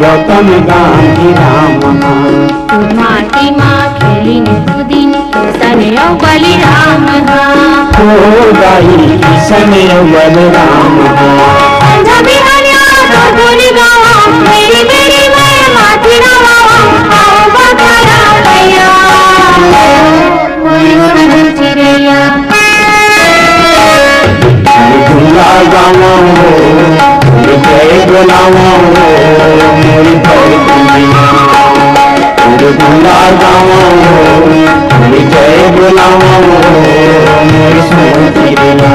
गौतम गांधी राम माटी माँ खेली दिन किशन बलिराम हो गाई किशन बलराम मेरी मेरी मैं माटी जय बोलावा मोरी जय बोलावा मोरी सुंदरिया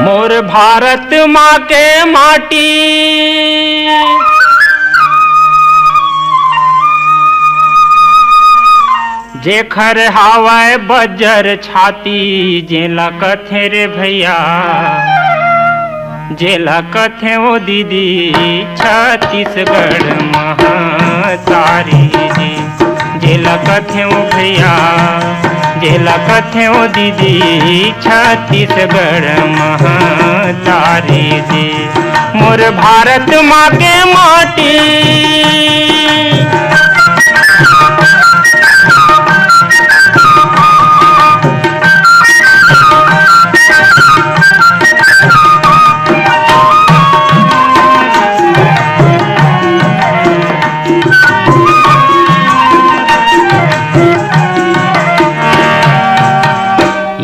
मोर भारत माँ के माटी जेखर हावाय बजर छाती जेला कथे रे भैया जेला कथे वो दीदी छत्तीसगढ़ महातारी जी जेला कथे वो भैया जेला कथे वो दीदी छत्तीसगढ़ महातारी जी मोर भारत माँ के माटी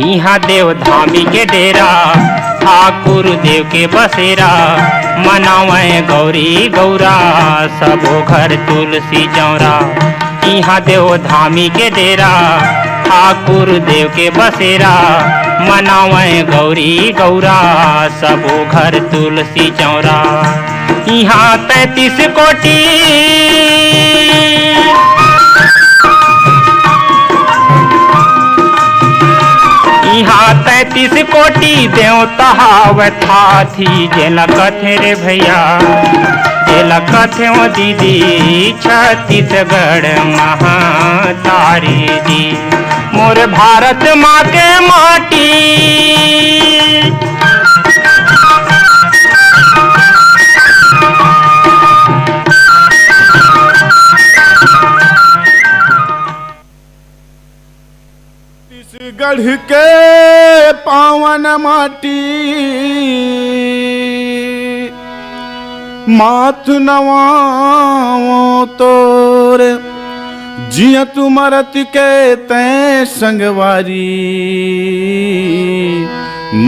यहाँ देव धामी के डेरा ठाकुर देव के बसेरा मनावे गौरी गौरा सबो घर तुलसी चौरा यहाँ देव धामी के डेरा ठाकुर देव के बसेरा मनावे गौरी गौरा सबो घर तुलसी चौरा यहाँ 33 कोटि यहाँ 33 कोटि देवता हावथा थी जेला कथे रे भैया जेला कथे वो दीदी छत्तीसगढ़ महातारी जी मोर भारत माँ के माटी गढ़ के पावन माटी माथ नवाओ तोर जिया तुमरत के तै संगवारी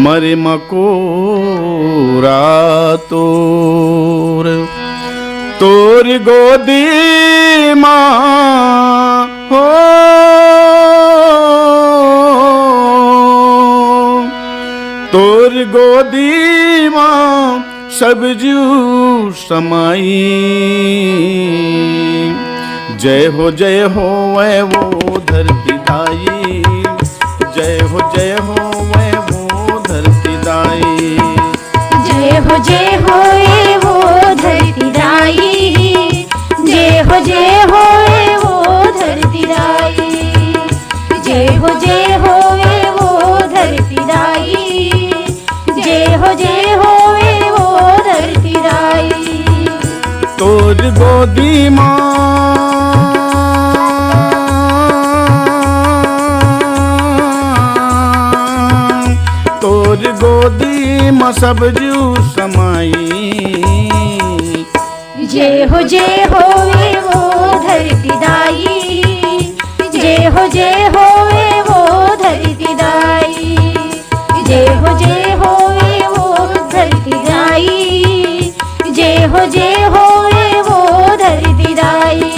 मरे मकोरा तोर तोर गोदी माँ हो तोर गोदी माँ सब जीव समाई जय हो वै वो धरती दाई जय हो वै वो धरती दाई जय हो वो धरती दाई जय हो वो धरती दाई जय हो वो धरती दाई जय हो वो धरती दाई तोर गोदी माँ म सब जीव समाई। जय हो वे वो धरती दाई, जय हो वे वो धरती दाई, जय हो वे वो धरती दाई, जय हो वे वो धरती दाई।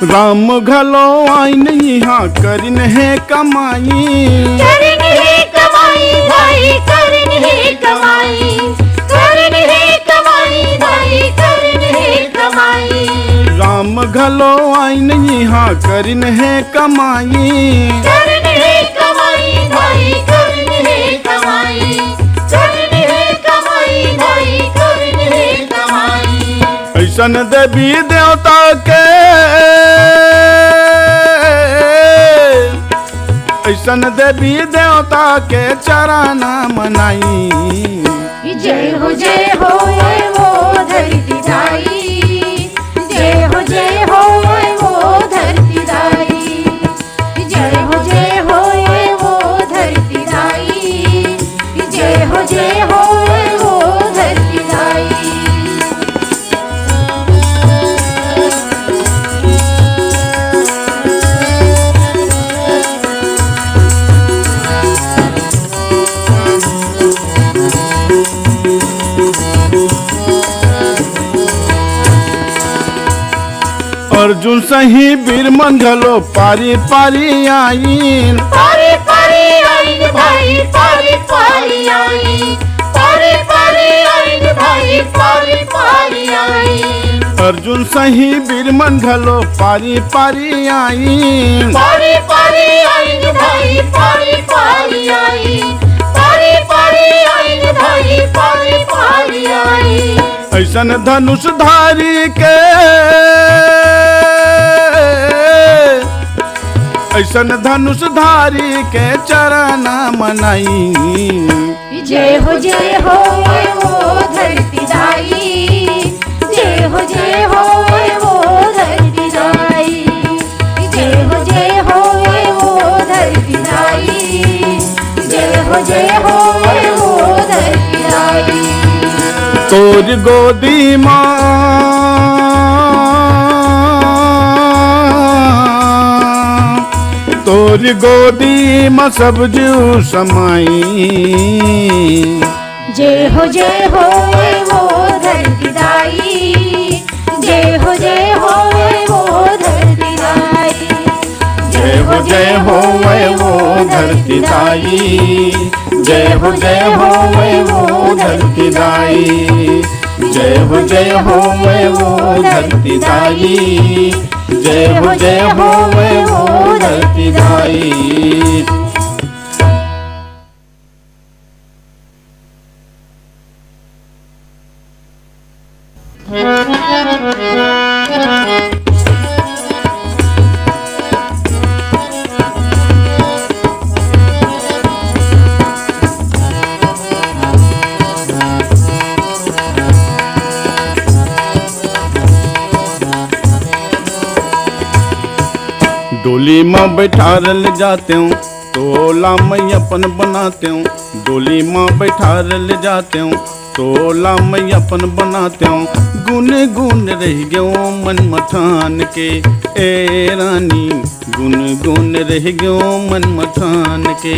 राम घलो आइन यहाँ करिन है कमाई, करिन है कमाई भाई, करिन है कमाई, करिन है कमाई भाई, करिन है कमाई। राम घलो आइन यहाँ करिन है कमाई, करिन है कमाई भाई, करिन है कमाई, करिन है कमाई भाई, करिन है कमाई। ऐसन देवी देवता के, ऐसन देवी देवता के चराना मनाई। जय हो ये वो धरती दाई, जय हो ये वो धरती दाई, जय हो ये वो धरती दाई, जय हो ये वो धरती दाई। अर्जुन सही वीर मंगलो पारी पारी आईन, पारी पारी आईन भाई, पारी पारी आईन, पारी पारी आईन भाई, पारी पारी आईन। अर्जुन सही वीर मंगलो पारी पारी आईन, पारी पारी आईन भाई, पारी पारी आईन, पारी पारी आईन भाई, पारी पारी आईन। ऐसन धनुषधारी के, ऐसन धनुषधारी के चरना मनाई। जय हो वो धरती दाई, जय हो वो धरती दाई, जय हो वो धरती दाई, जय हो वो धरती दाई। तोर गोदी माँ, तोर गोदी में सब जीव समाई। जय हो वो धरती दाई, जय हो वो धरती दाई, जय हो वो धरती दाई, जय हो वो धरती दाई, जय हो वो धरती दाई, जय हो वो धरती दाई। डोली में बैठा ले जाते हूँ, तोला मैं अपन बनाते हूँ। डोली में बैठा ले जाते हूँ, तोला मैं अपन बनाते हूँ। गुन गुन रह गयो मन मठान के, ए रानी गुन गुन रह गयो मन मठान के।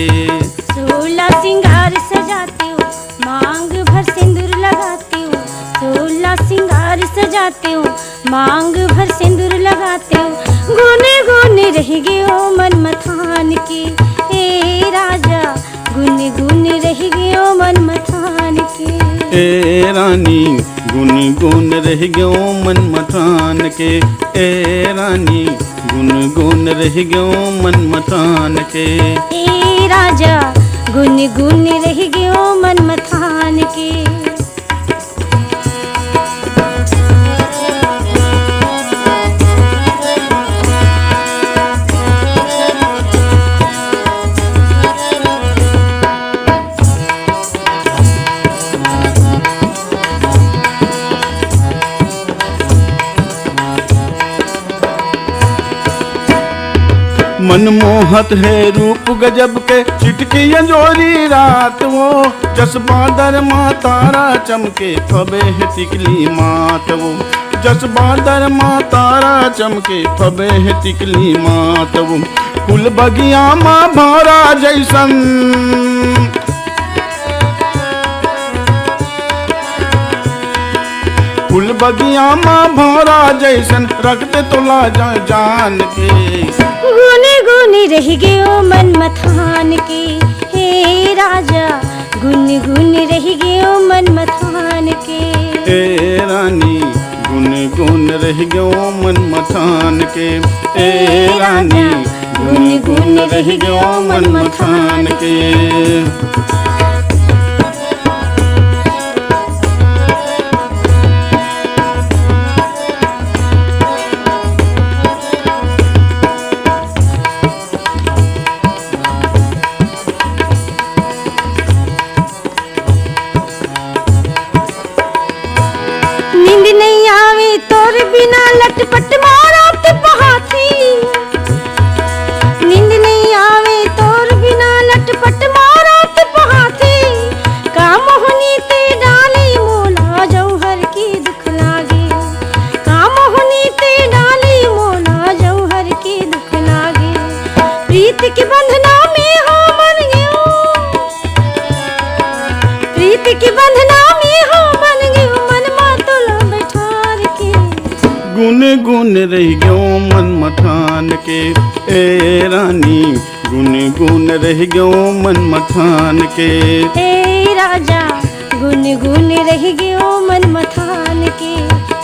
16 सिंगार सजाती हूँ, मांग भर सिंदूर लगाती हूँ। 16 सिंगार सजाती हूँ, मांग भर सिंदूर लगाती हूँ। गुने गुने रह गयो मन मथान के, ए राजा गुने गुने रह गयो मन मथान के। ए रानी गुन गुन रह गयो मन मठान के, ए रानी गुन गुन रह गयो मन मठान के। ए राजा गुन गुन रह गयो मन मथान के। मनमोहत है रूप गजब के, चिटकी अंजोरी रात वो, जस बादर माँ तारा चमके, फबे है टिकली मात वो, जस बादर माँ तारा चमके, फबे है टिकली मात वो। कुल बगिया माँ भौरा जैसन, कुल बगिया माँ भौरा जैसन, रखते तोला जान के। गुने गुने रह गयो मन मथान के, हे राजा गुने गुने रह गयो मन मथान के। ए रानी गुन गुन रह गयो मन मथान के, ए रानी गुन गुन रह गयो मन मथान के। नींद नहीं आवे तोर बिना लटपट मारत बहाती, नींद नहीं आवे तोर बिना लटपट मारत बहाती। काम होनी ते डाली मोला जौहर की दुख लागे, काम होनी ते डाली मोला जौहर की दुख लागे। प्रीत के बंधना में हो बन गयो, प्रीत के बंधना में हो बन गयो मन मातुला बैठार के। गुन गुन रह गयो मन मथान के, ए रानी गुन गुन रह गयो मन मथान के। हे राजा गुन गुन रह गयो मन मथान के,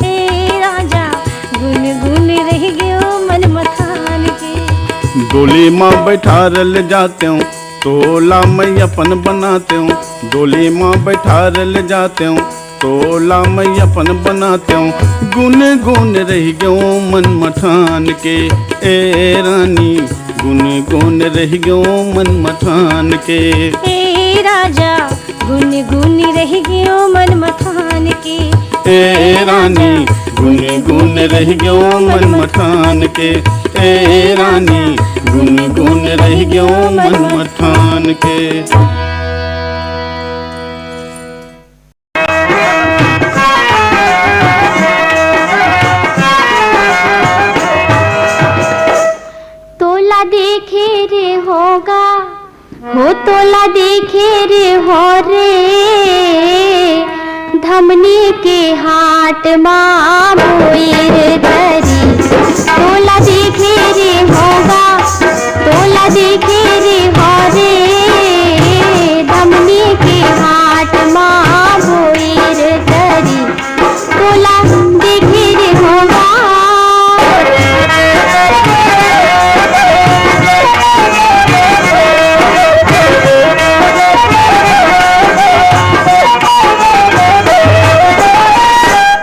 हे राजा गुन गुन रह गयो मन मथान के। डोली माँ बैठा रल जाते हूँ, तोला मैं अपन बनाते हूँ, डोली माँ बैठा रल जाते हूँ, तोला मैं अपन बनाते हूँ। गुन गुन रह गयो मन मठान के, ए रानी गुन गुन रह गयो मन मठान के। हे राजा गुन गुन रह गयो मन मथान के, ए रानी गुन गुन रह गयो मन मठान के, ए रानी गुन गुन रह गयो मन मठान के। तोला देखे रे होगा हो, तोला देखे रे हो रे, धमनी के हाट माँ बोएर धरी। तोला देखे रे होगा, तोला देखे रे हो रे, धमनी के हाट माँ बोएर धरी। तोला देखे रे होगा,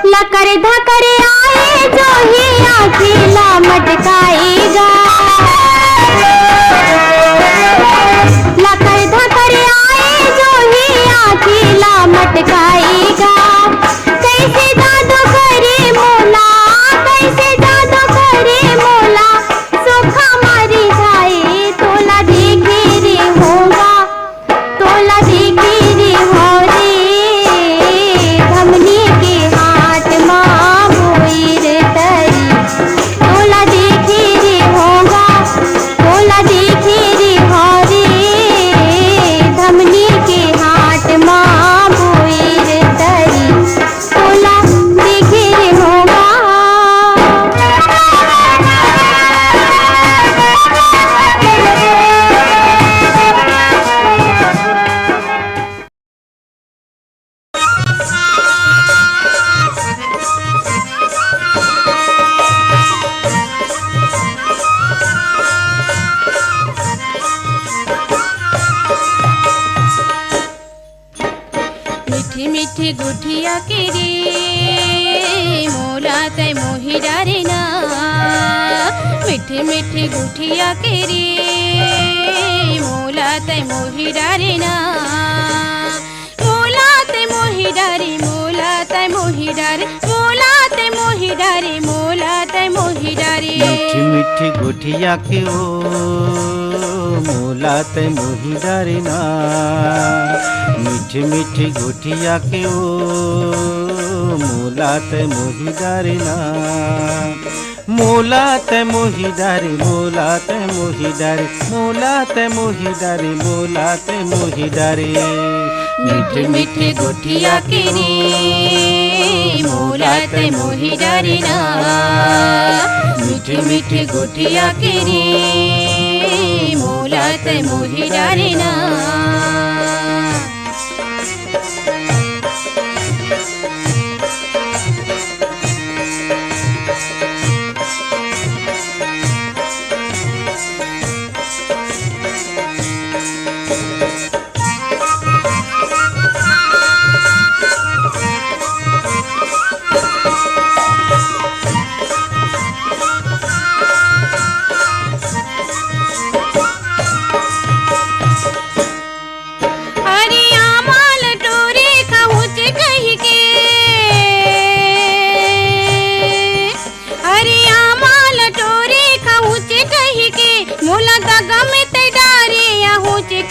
लकर धकर आए जो ही अकेला मटकाएगा, लकर धकर आए जो ही अकेला मटकाएगा। कैसे जादू करे मोला, कैसे जादू करे मोला, सोखा मारी जाए। तोला देखे रे होगा, तोला देखे रे हो रे, धमनी के हाट माँ बोएर धरी। तोला देखे रे होगा, तोला देखे रे हो रे, धमनी के हाट माँ बोएर धरी। तोला देखे रे होगा। मीठी मीठी गुठिया के रे मोला तय मोहि डारे ना, मीठी मीठी गुठिया के रे मोला तय मोहि डारे ना, मोला तय मोहि डारे, मोला तय मोहि डारे, मोला तय मोहि डारे, मोला तय मोहि डारे। मीठी गोठिया के ओ मोला ते मोही डारिना मीठी मीठी गोठिया के ओ मोला ते मोही डारिना मोला ते मोही डारी मोला ते मोही डारी मोला ते मोही डारी मोला ते मोही डारी मीठी मीठी गोठिया के रे मोला ते मोही डारिना मीठी मीठी गोठिया के रे मोला ते मोही डारिना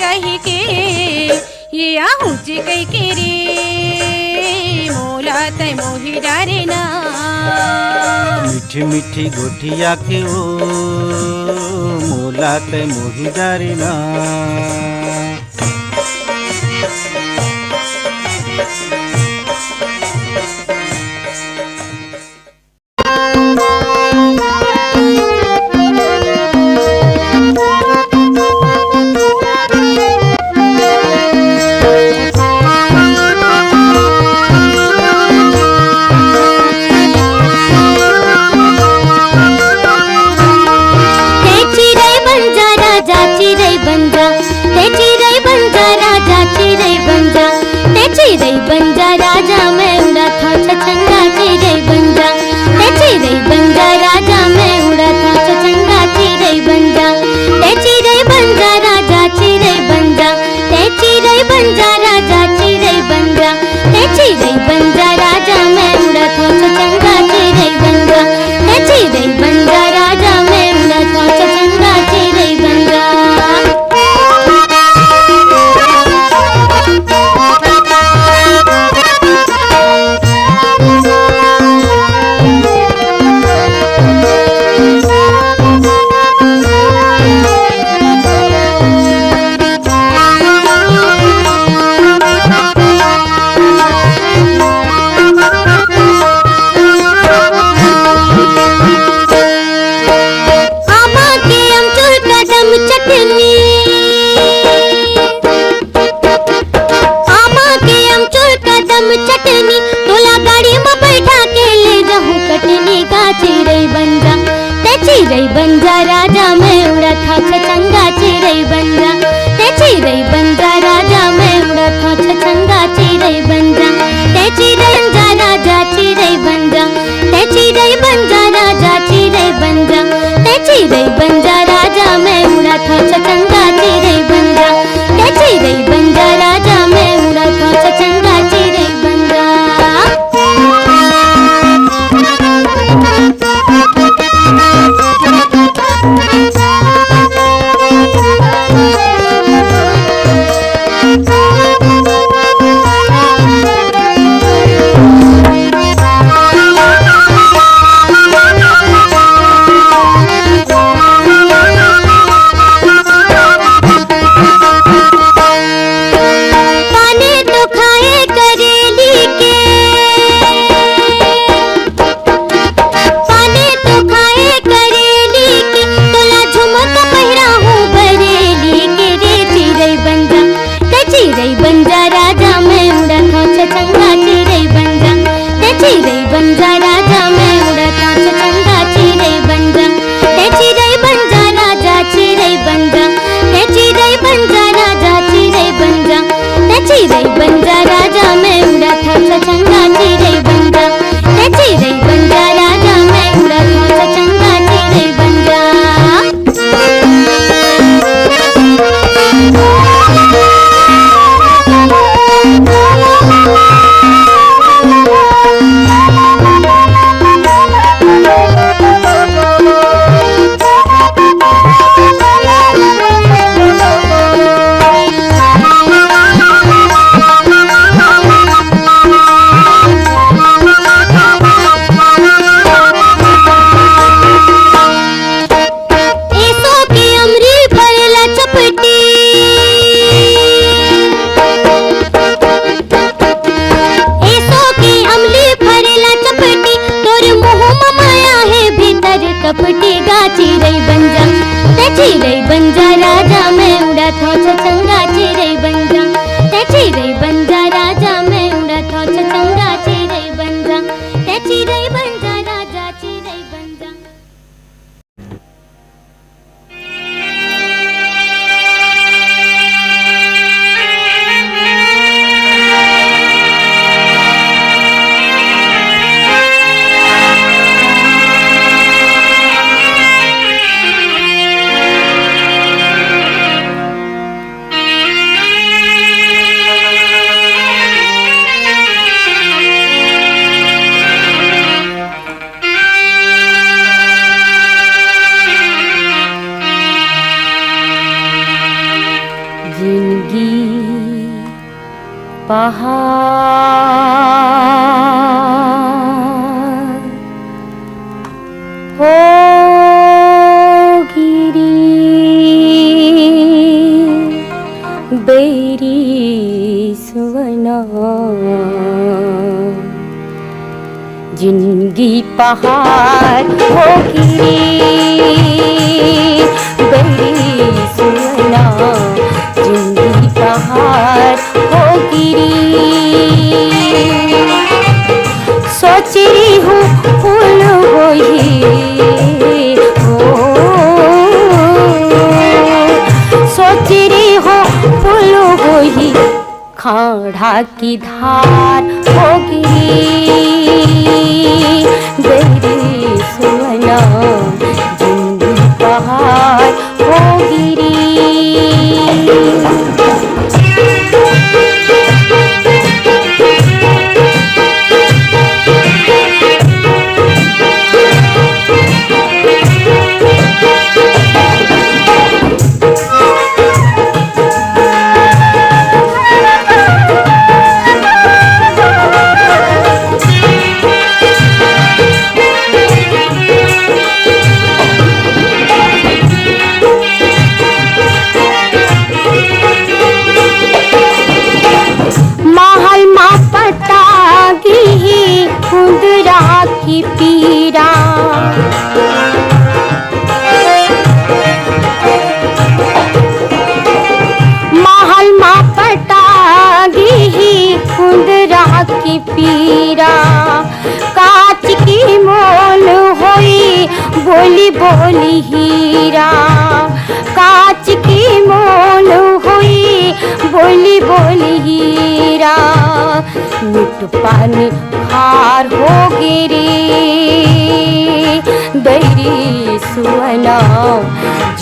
कही के ये आहूची कही के रे मोला ते मोही डारिना मीठी मीठी गोठिया के ओ मोला ते मोही डारिना पहाड़ हो गिरी बेरी सुवना जिंदगी पहाड़ हो गिरी बेरी सुवना जिंदगी पहाड़ हो गिरी सोच रही हूँ फूल वही हो सोच रही हूँ फूल वही खाड़ा की धार हो गिरी बेरी सुवना जिंदगी पहाड़ हो गिरी की पीरा महल मा पटागी ही कुंदरा की पीरा काच की मोल होई बोली बोली हीरा काच की मोल होई बोली बोली हीरा मिट पानी खार हो गिरी बैरी सुवना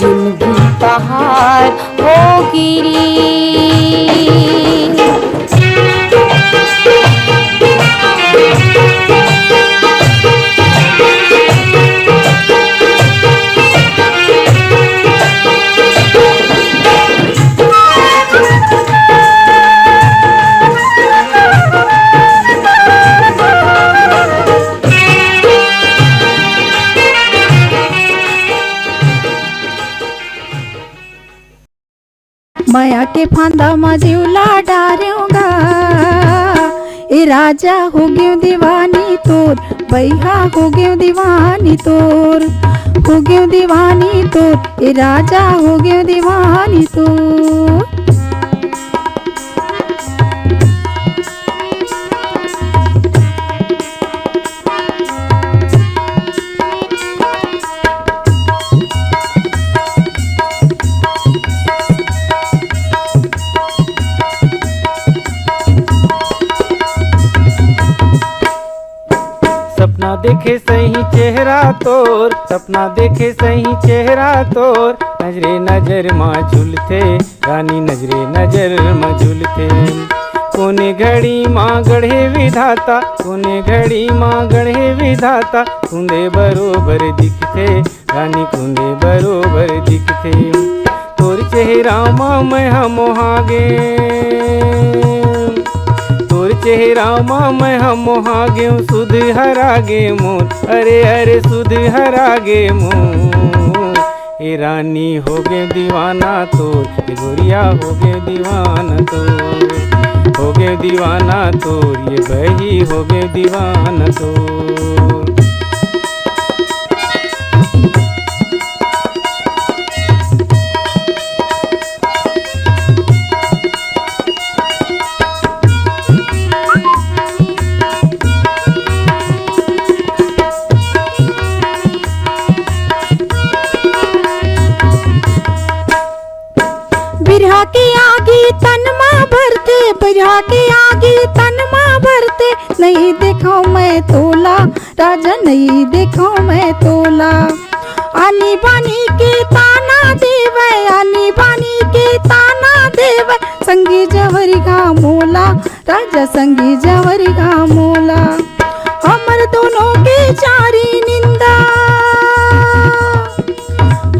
जिंदगी पहाड़ हो गिरी माया के फांदा मा जीवला डारूंगा ए राजा हो गयो दीवानी तोर बैहा हो गयो दीवानी तोर हो गयो दीवानी तोर ए राजा हो गयो दीवानी तोर सपना देखे सही चेहरा तोर सपना देखे सही चेहरा तोर नजरे नजर माँ झूलते रानी नजरे नजर माँ झूलते कोने घड़ी माँ गढ़े विधाता कोने घड़ी माँ गढ़े विधाता कुंदे बरोबर दिखते रानी कुंदे बरोबर दिखते तोर चेहरा माँ मैं हम मोहागे तोर चेहरा माँ मैं हम मोहागे सुध हरागे मोर अरे अरे सुध हरागे मोर ए रानी हो गए दीवाना तोर ए गोरिया हो गए दीवाना तोर हो गए दीवाना तोर ये बही हो गए दीवाना तोर बिरहा की आगी तन माँ भरते बिरहा की आगी तन माँ भरते नहीं देखो मैं तोला राजा नहीं देखो मैं तोला आनी बानी के ताना देवे आनी बानी के ताना देवे संगी जवरी गा मोला राजा संगी जवरी गा मोला हमर दोनों के चारी निंदा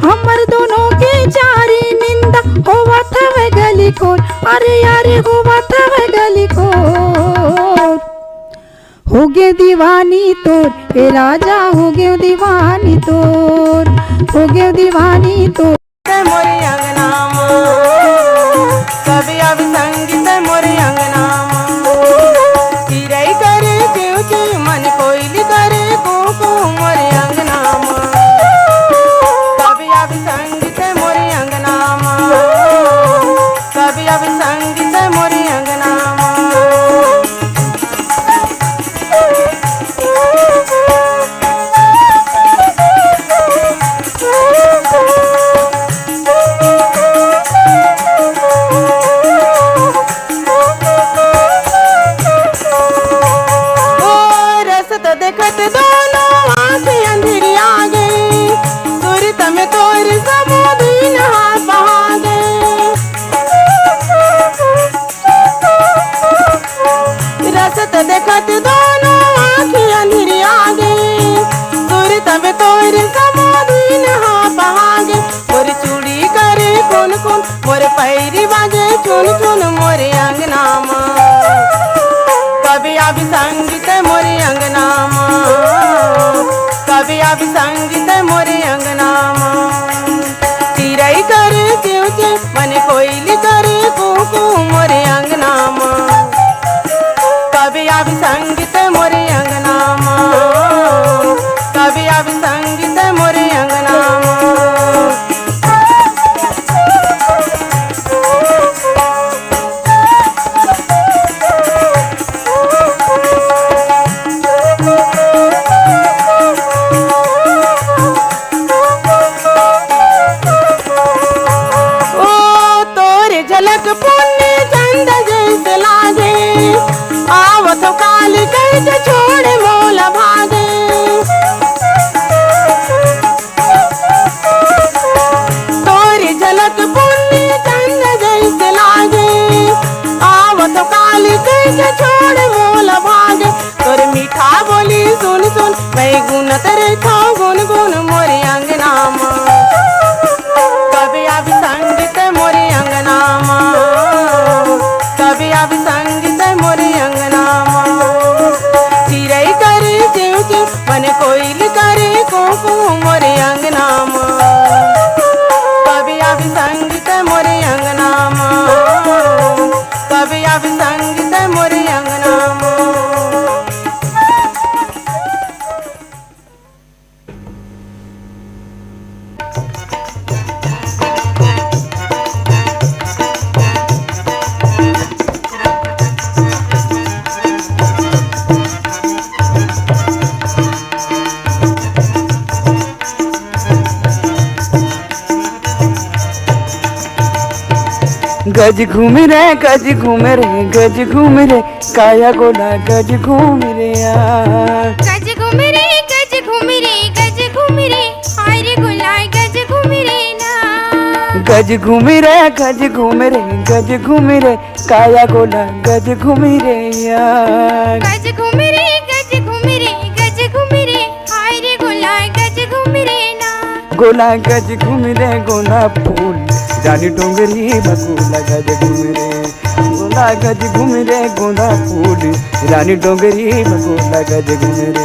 हमर दोनों के चारी निंदा होवा था वे गली खोर अरे यारे होवा था वे गली खोर दीवानी तोर ए राजा हो गयो दीवानी तोर, हो गयो दीवानी तोर। मोरे अंगना कभी अब संगीत मोरे अंगना चिड़ै करे चिव चिव मन कोयली करे कुकू मोरे अंगना कभी अब संगीत मोरे अंगना कभी अब संगीत मोरे अंगना देखत दोनों आँखें अंधेरी आ गई तुरंत में तोर समुद्री नहा बहा गए रसत देखत दोनों आँखें अंधेरी आ गई तुरंत में तोर समुद्री नहा बहा गए मोर चूड़ी करे कुन कुन मोर पैरी बाजे चुन चुन मोरे अंगना कभी अब संगीत मोरे अंगना कभी अब संगीत मोरे अंगना चिड़ै करे चिव चिव मन कोयली करे कुकू मोरे अंगना कभी अब संगीत मोरे अंगना कभी अब संगीत मोरे अंगना झलक पुण्य चंद जैसे लागे आवत काल कैसे छोड़े मोला भागे तोरी झलक पुण्य चंद जैसे लागे आवत काल कैसे छोड़े मोला भागे तोर मीठा बोली सुन सुन मैं गुन तेरे था गुन गुन मोरे अंगना कभी अब संगीत मोरे अंगना कभी अब संगीत मोरे अंगना चिड़ै करे चिव चिव मन कोयली करे कुकू मोरे अंगना कभी अब संगीत मोरे अंगना कभी अब संगीत मोरे अंगना गज घूम रे गज घूम रे गज घूम रे काया गोला गज घूम रे गज घूम रे गज घूम रे गज घूम रे हाय रे गुलाय गज घूम रे ना गज घूम रे गज घूम रे गज घूम रे काया गोला गज घूम रे गज घूम रे गज घूम रे गज घूम रे हाय रे गुलाय गज घूम रे ना गोला गज घूम रे गोला फूल जानी डोंगरी बकुला गज घूम रे गोला गज घूम रे गोंदा फूल रानी डोंगरी बकुला गज घूम रे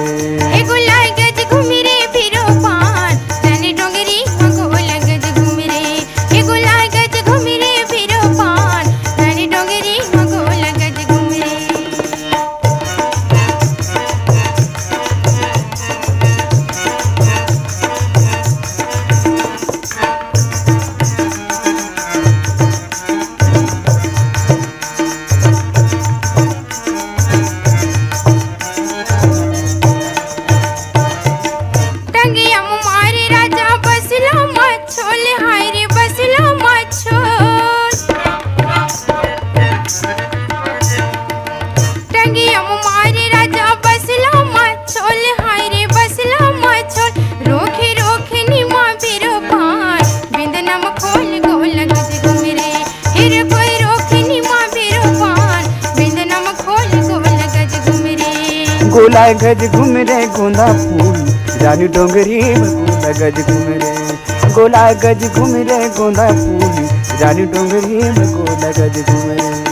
ए गुलाय गज घूम रे फिरो पान रानी डोंगरी बकुला गज घूम रे ए गुलाय गज घूम रे फिरो पान रानी डोंगरी बकुला गज घूम रे गोला गज घूम रे गोंदा फूल रानी डोंगरी बकुला गज घूम रे गोला गज घूम रे गोंदा फूल रानी डोंगरी बकुला गज घूम रे